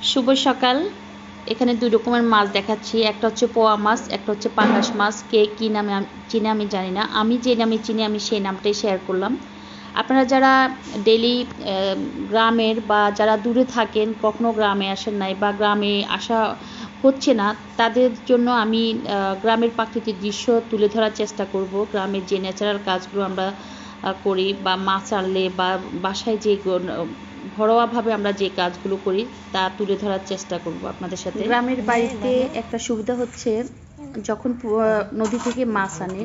শুভ সকাল। এখানে দুই রকমের মাছ দেখাচ্ছি, একটা হচ্ছে পোয়া মাছ, একটা হচ্ছে পাঙ্গাস মাছ। কে কী নামে চিনে আমি জানি না, আমি যে নামে চিনি আমি সেই নামটাই শেয়ার করলাম। আপনারা যারা ডেলি গ্রামের বা যারা দূরে থাকেন, কখনো গ্রামে আসেন নাই বা গ্রামে আসা হচ্ছে না, তাদের জন্য আমি গ্রামের প্রাকৃতিক দৃশ্য তুলে ধরার চেষ্টা করব। গ্রামের যে ন্যাচারাল কাজগুলো আমরা করি, বা মাছ আনলে বা বাসায় যে ঘরোয়াভাবে আমরা যে কাজগুলো করি তা তুলে ধরার চেষ্টা করব আপনাদের সাথে। গ্রামের বাড়িতে একটা সুবিধা হচ্ছে, যখন নদী থেকে মাছ আনে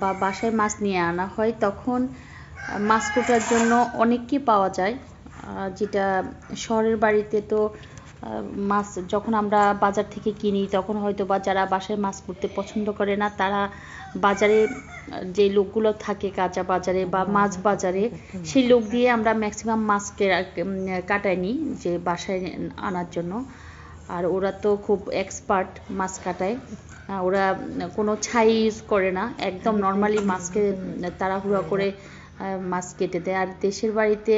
বা বাসায় মাছ নিয়ে আনা হয়, তখন মাছ কোটার জন্য অনেককে পাওয়া যায়, যেটা শহরের বাড়িতে তো মাছ যখন আমরা বাজার থেকে কিনি, তখন হয়তো বা যারা বাসায় মাছ করতে পছন্দ করে না, তারা বাজারে যে লোকগুলো থাকে কাঁচা বাজারে বা মাছ বাজারে, সেই লোক দিয়ে আমরা ম্যাক্সিমাম মাছকে কাটাই নিই যে বাসায় আনার জন্য। আর ওরা তো খুব এক্সপার্ট মাছ কাটায়, ওরা কোনো ছাই ইউজ করে না, একদম নর্মালি মাছকে তাড়াহুড়া করে মাছ কেটে দেয়। আর দেশের বাড়িতে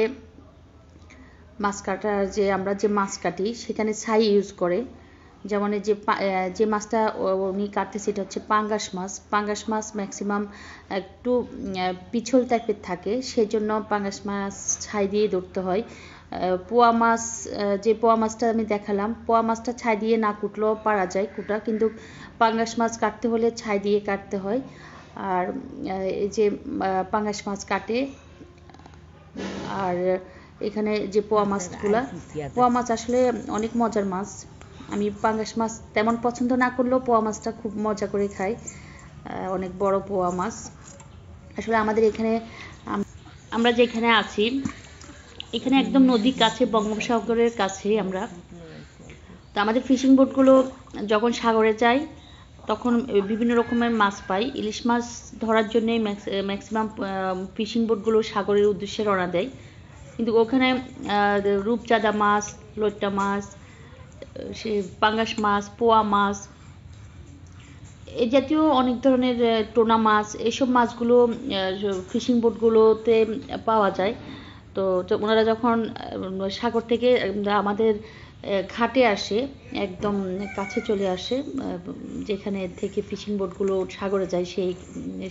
মাছ কাটার আমরা যে মাছ কাটি সেখানে ছাই ইউজ করে। যেমন যে মাছটা উনি কাটতে, সেটা হচ্ছে পাঙ্গাস মাছ। পাঙ্গাস মাছ ম্যাক্সিমাম একটু পিছল টাইপের থাকে, সেই জন্য পাঙ্গাস মাছ ছাই দিয়ে ধরতে হয়। পোয়া মাছ, যে পোয়া মাছটা আমি দেখালাম, পোয়া মাছটা ছাই দিয়ে না কুটলেও পারা যায় কুটা, কিন্তু পাঙ্গাস মাছ কাটতে হলে ছাই দিয়ে কাটতে হয়। আর এই যে পাঙ্গাস মাছ কাটে। আর এখানে যে পোয়া মাছগুলা, পোয়া মাছ আসলে অনেক মজার মাছ। আমি পাঙ্গাস মাছ তেমন পছন্দ না করলেও পোয়া মাছটা খুব মজা করে খাই, অনেক বড় পোয়া মাছ। আসলে আমাদের এখানে, আমরা যেখানে আছি এখানে একদম নদীর কাছে, বঙ্গোপসাগরের কাছে আমরা। তো আমাদের ফিশিং বোটগুলো যখন সাগরে যায় তখন বিভিন্ন রকমের মাছ পাই। ইলিশ মাছ ধরার জন্যই ম্যাক্সিমাম ফিশিং বোটগুলো সাগরের উদ্দেশ্যে রওনা দেয়। কিন্তু ওখানে রূপচাঁদা মাছ, লইট্টা মাছ, সে পাঙ্গাস মাছ, পোয়া মাছ, এই জাতীয় অনেক ধরনের টোনা মাছ, এইসব মাছগুলো ফিশিং বোটগুলোতে পাওয়া যায়। তো ওনারা যখন সাগর থেকে আমাদের ঘাটে আসে, একদম কাছে চলে আসে, যেখানে থেকে ফিশিং বোটগুলো সাগরে যায়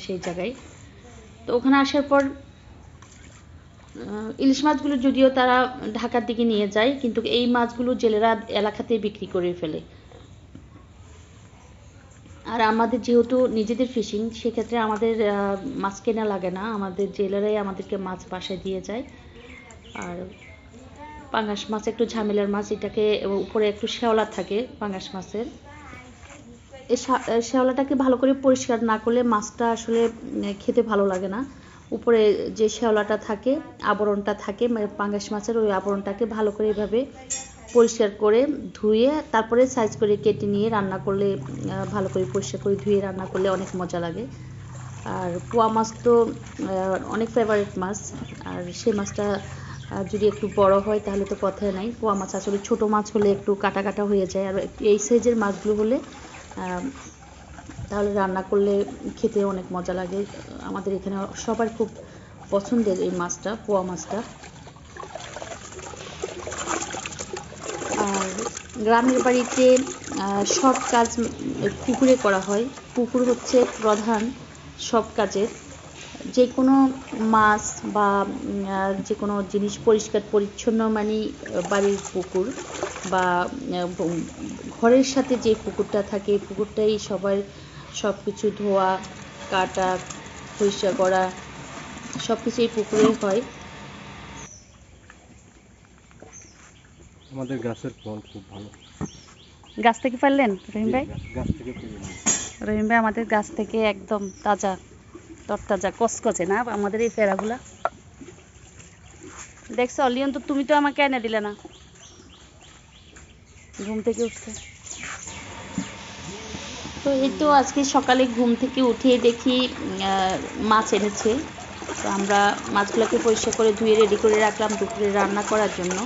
সেই জায়গায়। তো ওখানে আসার পর ইলিশ মাছগুলো যদিও তারা ঢাকার দিকে নিয়ে যায়, কিন্তু এই মাছগুলো জেলেরা এলাকাতেই বিক্রি করে ফেলে। আর আমাদের যেহেতু নিজেদের ফিশিং, সেক্ষেত্রে আমাদের মাছ কেনা লাগে না, আমাদের জেলেরাই আমাদেরকে মাছ বাসায় দিয়ে যায়। আর পাঙ্গাস মাছ একটু ঝামেলার মাছ, এটাকে উপরে একটু শ্যাওলা থাকে পাঙ্গাস মাছের। এই শ্যাওলাটাকে ভালো করে পরিষ্কার না করলে মাছটা আসলে খেতে ভালো লাগে না। উপরে যে শ্যাওলাটা থাকে, আবরণটা থাকে পাঙ্গাস মাছের, ওই আবরণটাকে ভালো করে এভাবে পরিষ্কার করে ধুয়ে তারপরে সাইজ করে কেটে নিয়ে রান্না করলে, ভালো করে পরিষ্কার করে ধুয়ে রান্না করলে অনেক মজা লাগে। আর পোয়া মাছ তো অনেক ফেভারিট মাছ, আর সেই মাছটা যদি একটু বড় হয় তাহলে তো কথাই নাই। পোয়া মাছ আসলে ছোট মাছ হলে একটু কাটা কাটা হয়ে যায়, আর এই সাইজের মাছগুলো হলে তাহলে রান্না করলে খেতে অনেক মজা লাগে। আমাদের এখানে সবার খুব পছন্দের এই মাছটা, পোয়া মাছটা। আর গ্রামের বাড়িতে সব কাজ পুকুরে করা হয়। পুকুর হচ্ছে প্রধান সব কাজের। যে কোনো মাছ বা যে কোনো জিনিস পরিষ্কার পরিচ্ছন্ন মানে বাড়ির পুকুর বা ঘরের সাথে যে পুকুরটা থাকে, পুকুরটাই সবার সব কিছু ধোয়া, কাটা, পরিষ্কার করা সব কিছু এই পুকুরে হয়। আমাদের গাছের ফল খুব ভালো। গাছ থেকে পারলেন রহিম ভাই? গাছ থেকে রহিম ভাই আমাদের গাছ থেকে একদম তাজা, তরতাজা, কচকচে না আমাদের এই পেয়ারাগুলা। দেখছো লিয়ন, তো তুমি তো আমাকে এনে দিলে না, ঘুম থেকে উঠছে। তো এই তো আজকে সকালে ঘুম থেকে উঠে দেখি মাছ এনেছে। তো আমরা মাছগুলোকে পরিষ্কার করে ধুয়ে রেডি করে রাখলাম দুপুরে রান্না করার জন্য।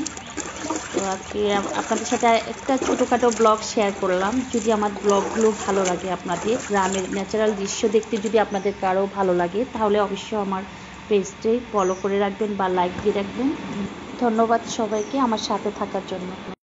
তো আজকে আপনাদের সাথে একটা ছোটোখাটো ব্লগ শেয়ার করলাম। যদি আমার ব্লগগুলো ভালো লাগে, আপনাদের গ্রামের ন্যাচারাল দৃশ্য দেখতে যদি আপনাদের কারো ভালো লাগে, তাহলে অবশ্যই আমার পেজটাই ফলো করে রাখবেন বা লাইক দিয়ে রাখবেন। ধন্যবাদ সবাইকে আমার সাথে থাকার জন্য।